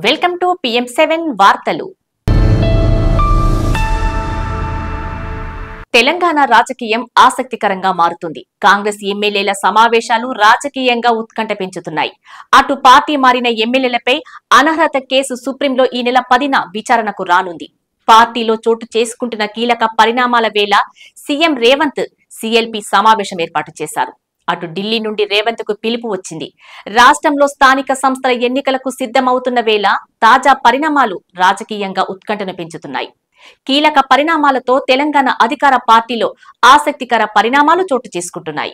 Welcome to PM7 వార్తలు. తెలంగాణ రాజకీయం ఆసక్తికరంగా మారుతుంది. కాంగ్రెస్ ఎమ్మెల్యేల సమావేశాలు రాజకీయంగా ఉత్కంఠ పెంచుతున్నాయి. అటు పార్టీ మారిన ఎమ్మెల్యేలపై అనర్హత కేసు సుప్రీంలో ఈ నెల 10న విచారణకు రానుంది. పార్టీలో చోటు చేసుకుంటున్న కీలక పరిణామాల వేళ సీఎం రేవంత్ సీఎల్పీ సమావేశం ఏర్పాటు చేశారు. అటు ఢిల్లీ నుండి రేవంత్ కు పిలుపు వచ్చింది. రాష్ట్రంలో స్థానిక సంస్థల ఎన్నికలకు సిద్ధమవుతున్న వేళ తాజా పరిణామాలు రాజకీయంగా ఉత్కంఠను పెంచుతున్నాయి. కీలక పరిణామాలతో తెలంగాణ అధికార పార్టీలో ఆసక్తికర పరిణామాలు చోటు చేసుకుంటున్నాయి.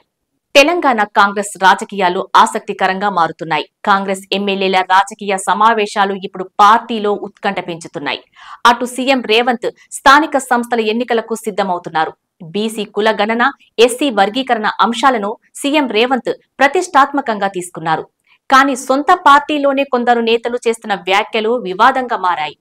తెలంగాణ కాంగ్రెస్ రాజకీయాలు ఆసక్తికరంగా మారుతున్నాయి. కాంగ్రెస్ ఎమ్మెల్యేల రాజకీయ సమావేశాలు ఇప్పుడు పార్టీలో ఉత్కంఠ పెంచుతున్నాయి. అటు సీఎం రేవంత్ స్థానిక సంస్థల ఎన్నికలకు సిద్ధమవుతున్నారు. బీసీ కుల గణన, ఎస్సీ వర్గీకరణ అంశాలను సీఎం రేవంత్ ప్రతిష్టాత్మకంగా తీసుకున్నారు. కానీ సొంత పార్టీలోనే కొందరు నేతలు చేస్తున్న వ్యాఖ్యలు వివాదంగా మారాయి.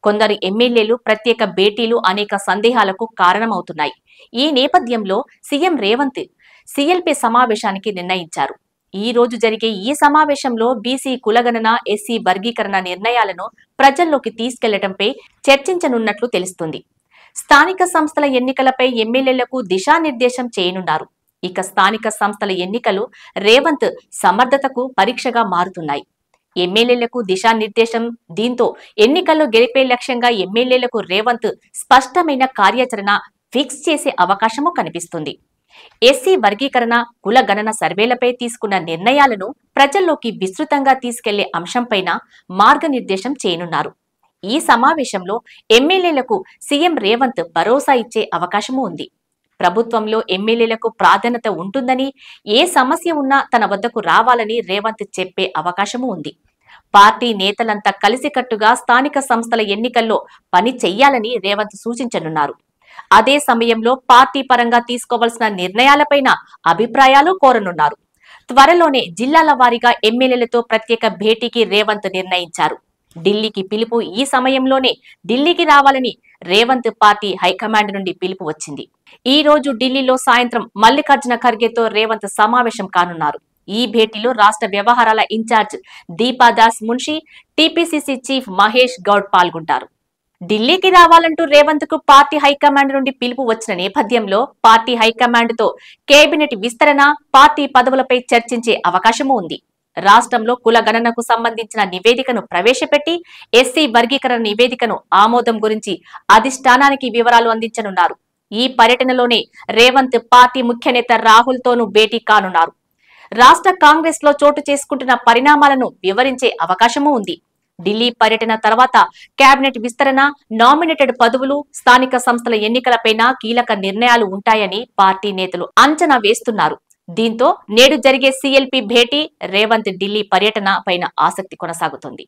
కొందరు ఎమ్మెల్యేలు ప్రత్యేక భేటీలు అనేక సందేహాలకు కారణమవుతున్నాయి. ఈ నేపథ్యంలో సీఎం రేవంత్ సీఎల్పీ సమావేశానికి నిర్ణయించారు. ఈ రోజు జరిగే ఈ సమావేశంలో బీసీ కులగణన, ఎస్సీ వర్గీకరణ నిర్ణయాలను ప్రజల్లోకి తీసుకెళ్లడంపై చర్చించనున్నట్లు తెలుస్తుంది. స్థానిక సంస్థల ఎన్నికలపై ఎమ్మెల్యేలకు దిశానిర్దేశం చేయనున్నారు. ఇక స్థానిక సంస్థల ఎన్నికలు రేవంత్ సమర్థతకు పరీక్షగా మారుతున్నాయి. ఎమ్మెల్యేలకు దిశానిర్దేశం. దీంతో ఎన్నికల్లో గెలిపే లక్ష్యంగా ఎమ్మెల్యేలకు రేవంత్ స్పష్టమైన కార్యాచరణ ఫిక్స్ చేసే అవకాశము కనిపిస్తుంది. ఎస్సీ వర్గీకరణ, కుల గణన సర్వేలపై తీసుకున్న నిర్ణయాలను ప్రజల్లోకి విస్తృతంగా తీసుకెళ్లే అంశంపైన మార్గనిర్దేశం చేయనున్నారు. ఈ సమావేశంలో ఎమ్మెల్యేలకు సీఎం రేవంత్ భరోసా ఇచ్చే అవకాశము ఉంది. ప్రభుత్వంలో ఎమ్మెల్యేలకు ప్రాధాన్యత ఉంటుందని, ఏ సమస్య ఉన్నా తన వద్దకు రావాలని రేవంత్ చెప్పే అవకాశము ఉంది. పార్టీ నేతలంతా కలిసికట్టుగా స్థానిక సంస్థల ఎన్నికల్లో పని చెయ్యాలని రేవంత్ సూచించనున్నారు. అదే సమయంలో పార్టీ పరంగా తీసుకోవాల్సిన నిర్ణయాలపైన అభిప్రాయాలు కోరనున్నారు. త్వరలోనే జిల్లాల వారీగా ఎమ్మెల్యేలతో ప్రత్యేక భేటీకి రేవంత్ నిర్ణయించారు. ఢిల్లీకి పిలుపు. ఈ సమయంలోనే ఢిల్లీకి రావాలని రేవంత్ పార్టీ హైకమాండ్ నుండి పిలుపు వచ్చింది. ఈ రోజు ఢిల్లీలో సాయంత్రం మల్లికార్జున ఖర్గేతో రేవంత్ సమావేశం కానున్నారు. ఈ భేటీలో రాష్ట్ర వ్యవహారాల incharge Deepa Das Munshi, TPCC chief Mahesh Goud పాల్గొంటారు. ఢిల్లీకి రావాలంటూ రేవంత్ కు పార్టీ హైకమాండ్ నుండి పిలుపు వచ్చిన నేపథ్యంలో పార్టీ హైకమాండ్ తో కేబినెట్ విస్తరణ, పార్టీ పదవులపై చర్చించే అవకాశము ఉంది. రాష్ట్రంలో కుల గణనకు సంబంధించిన నివేదికను ప్రవేశపెట్టి ఎస్సీ వర్గీకరణ నివేదికను ఆమోదం గురించి అధిష్టానానికి వివరాలు అందించనున్నారు. ఈ పర్యటనలోనే రేవంత్ పార్టీ ముఖ్య నేత రాహుల్ తోనూ భేటీ కానున్నారు. రాష్ట్ర కాంగ్రెస్ లో చోటు చేసుకుంటున్న పరిణామాలను వివరించే అవకాశము ఉంది. ఢిల్లీ పర్యటన తర్వాత కేబినెట్ విస్తరణ, నామినేటెడ్ పదవులు, స్థానిక సంస్థల ఎన్నికలపైన కీలక నిర్ణయాలు ఉంటాయని పార్టీ నేతలు అంచనా వేస్తున్నారు. దీంతో నేడు జరిగే సీఎల్పీ భేటీ, రేవంత్ ఢిల్లీ పర్యటన పైన ఆసక్తి కొనసాగుతుంది.